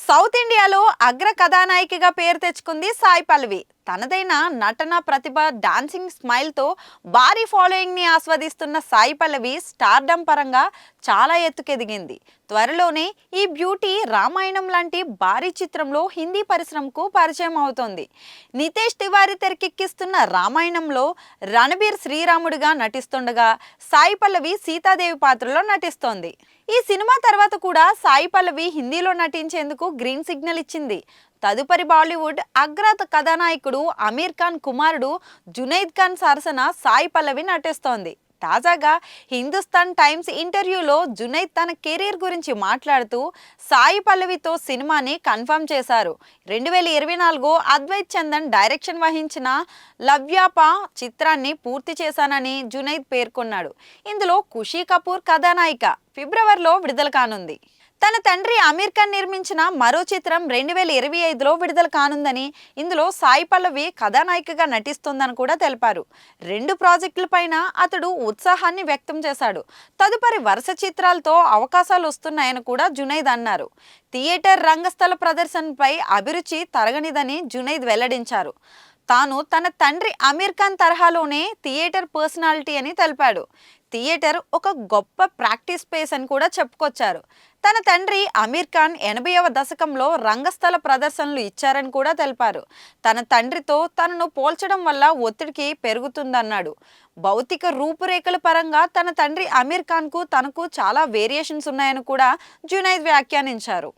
South ఇండియాలో అగ్ర కథానాయికగా పేరు తెచ్చుకుంది సాయి పల్లవి. తనదైన నటన ప్రతిభ, డాన్సింగ్ స్మైల్తో భారీ ఫాలోయింగ్ని ఆస్వాదిస్తున్న సాయి పల్లవి స్టార్డమ్ పరంగా చాలా ఎత్తుకెదిగింది. త్వరలోనే ఈ బ్యూటీ రామాయణం లాంటి భారీ చిత్రంలో హిందీ పరిశ్రమకు పరిచయం అవుతోంది. నితేష్ తివారీ తెరకెక్కిస్తున్న రామాయణంలో రణబీర్ శ్రీరాముడిగా నటిస్తుండగా సాయి పల్లవి సీతాదేవి పాత్రలో నటిస్తోంది. ఈ సినిమా తర్వాత కూడా సాయి పల్లవి హిందీలో నటించేందుకు గ్రీన్ సిగ్నల్ ఇచ్చింది. తదుపరి బాలీవుడ్ అగ్ర కథానాయకుడు అమీర్ ఖాన్ కుమారుడు జునైద్ ఖాన్ సరసన సాయి పల్లవి నటిస్తోంది. తాజాగా హిందుస్థాన్ టైమ్స్ ఇంటర్వ్యూలో జునైద్ తన కెరీర్ గురించి మాట్లాడుతూ సాయి పల్లవితో సినిమాని కన్ఫర్మ్ చేశారు. 2024 అద్వైత్ చందన్ డైరెక్షన్ వహించిన లవ్యాపా చిత్రాన్ని పూర్తి చేశానని జునైద్ పేర్కొన్నాడు. ఇందులో ఖుషీ కపూర్ కథానాయిక. ఫిబ్రవరిలో విడుదల కానుంది. తన తండ్రి అమీర్ ఖాన్ నిర్మించిన మరో చిత్రం 2025లో విడుదల కానుందని, ఇందులో సాయి పల్లవి కథానాయికగా నటిస్తోందని కూడా తెలిపారు. రెండు ప్రాజెక్టులపైన అతడు ఉత్సాహాన్ని వ్యక్తం చేశాడు. తదుపరి వరుస చిత్రాలతో అవకాశాలు వస్తున్నాయని కూడా జునైద్ అన్నారు. థియేటర్ రంగస్థల ప్రదర్శనపై అభిరుచి తరగనిదని జునైద్ వెల్లడించారు. తాను తన తండ్రి అమీర్ ఖాన్ తరహాలోనే థియేటర్ పర్సనాలిటీ అని తెలిపాడు. థియేటర్ ఒక గొప్ప ప్రాక్టీస్ స్పేస్ అని కూడా చెప్పుకొచ్చారు. తన తండ్రి అమీర్ ఖాన్ 80వ దశకంలో రంగస్థల ప్రదర్శనలు ఇచ్చారని కూడా తెలిపారు. తన తండ్రితో తనను పోల్చడం వల్ల ఒత్తిడికి పెరుగుతుందన్నాడు. భౌతిక రూపురేఖల పరంగా తన తండ్రి అమీర్ ఖాన్కు తనకు చాలా వేరియేషన్స్ ఉన్నాయని కూడా జునైద్ వ్యాఖ్యానించారు.